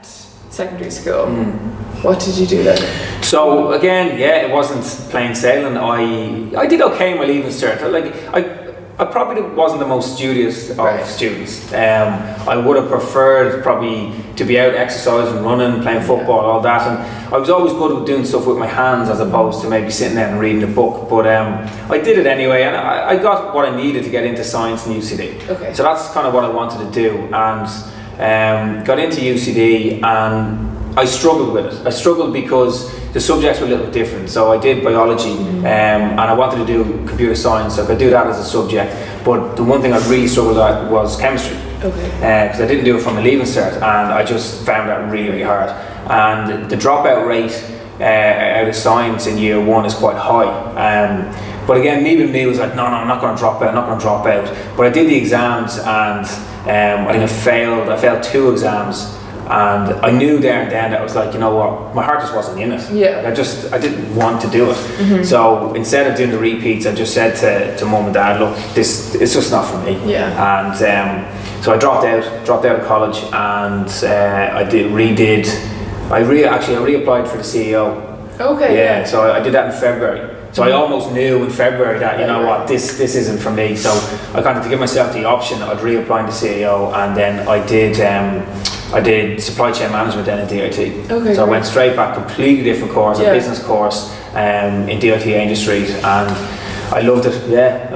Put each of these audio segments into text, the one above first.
secondary school. What did you do then? So again, yeah, it wasn't plain sailing. I did okay in my leaving cert. Like I probably wasn't the most studious of students. I would have preferred probably to be out exercising, running, playing football, all that. And I was always good at doing stuff with my hands as opposed to maybe sitting there and reading a book. But I did it anyway, and I got what I needed to get into science and UCD. Okay. So that's kind of what I wanted to do, and got into UCD, and I struggled with it. I struggled because the subjects were a little bit different. So I did biology, and I wanted to do computer science, so I could do that as a subject. But the one thing I really struggled at was chemistry. Okay. Because I didn't do it from a leaving cert, and I just found that really, really hard. And the dropout rate out of science in year one is quite high. But again, me was like, no, I'm not going to drop out, But I did the exams, and I think I failed 2 exams. And I knew there and then that I was like, you know what, my heart just wasn't in it. Yeah. I didn't want to do it. So instead of doing the repeats, I just said to mum and dad, look, it's just not for me. Yeah. And so I dropped out of college, and I reapplied for the CEO. Okay. Yeah. So I did that in February. So I almost knew in February that, you know what, this isn't for me. So I kind of, to give myself the option, I'd reapply to CEO, and then I did supply chain management then in DIT. Okay, so I went straight back, completely different course, a business course in DIT Industries, and I loved it. Yeah,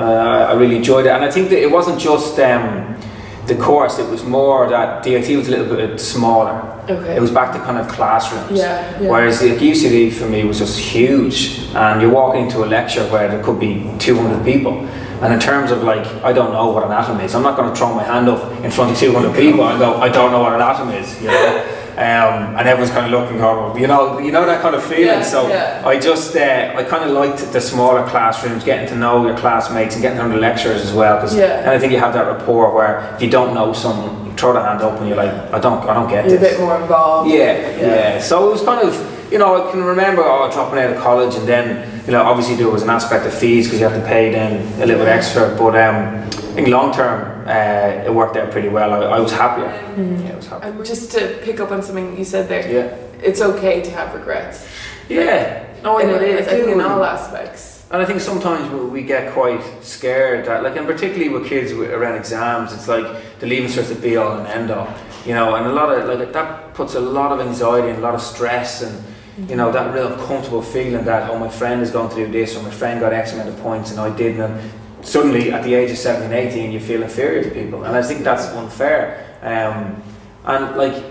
I really enjoyed it, and I think that it wasn't just the course; it was more that DIT was a little bit smaller. Okay. It was back to kind of classrooms. Yeah. Whereas the UCD for me was just huge, and you're walking into a lecture where there could be 200 people. And in terms of like, I don't know what an atom is, I'm not going to throw my hand up in front of 200 people and go, I don't know what an atom is, you know. And everyone's kind of looking over, you know that kind of feeling. I kind of liked the smaller classrooms, getting to know your classmates and getting to know the lecturers as well. And I think you have that rapport where if you don't know someone, you throw the hand up and you're like, I don't get this. You're a bit more involved. Yeah. So it was kind of, you know, I can remember dropping out of college, and then, you know, obviously there was an aspect of fees because you have to pay then a little bit extra, but I think long term it worked out pretty well. I was happier. Yeah, I was happier. And just to pick up on something you said there, it's okay to have regrets. Yeah, no, and it is. I think in all aspects. And I think sometimes we get quite scared that, like, and particularly with kids around exams, it's like the leaving cert's the be all and end all, you know, and a lot of like that puts a lot of anxiety and a lot of stress, and you know, that real uncomfortable feeling that, oh, my friend is going to do this, or my friend got X amount of points and I didn't, and suddenly at the age of 17, 18 you feel inferior to people, and I think that's unfair. And like,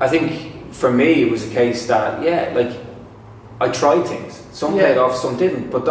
I think for me it was a case that, like, I tried things, some paid off, some didn't, but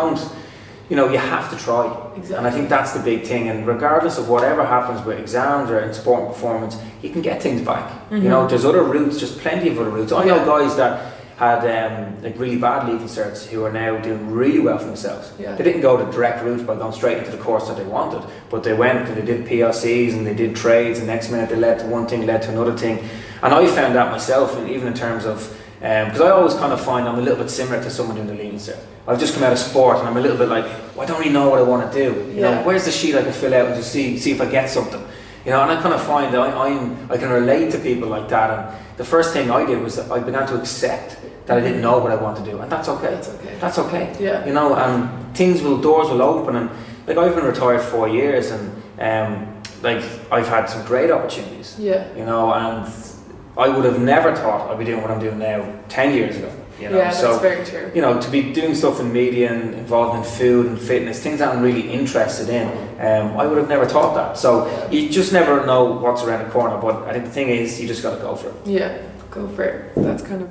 you have to try. Exactly. And I think that's the big thing, and regardless of whatever happens with exams or in sport and performance, you can get things back. You know, there's other routes, just plenty of other routes. I know guys that had like really bad leaving certs who are now doing really well for themselves. They didn't go the direct route by going straight into the course that they wanted, but they went and they did PLCs and they did trades, and next minute they led to one thing, led to another thing. And I found that myself, and even in terms of, because I always kind of find I'm a little bit similar to someone doing the leaving cert. I've just come out of sport and I'm a little bit like, well, I don't really know what I want to do. You know, where's the sheet I can fill out and just see if I get something. You know, and I kind of find that I can relate to people like that. And the first thing I did was that I began to accept that I didn't know what I want to do, and that's okay. That's okay. Yeah. You know, and doors will open, and like, I've been retired 4 years, and like, I've had some great opportunities. Yeah. You know, and I would have never thought I'd be doing what I'm doing now 10 years ago. You know? Yeah, that's very true. You know, to be doing stuff in media and involved in food and fitness, things that I'm really interested in, I would have never thought that. So you just never know what's around the corner, but I think the thing is, you just got to go for it. Yeah, go for it. That's kind of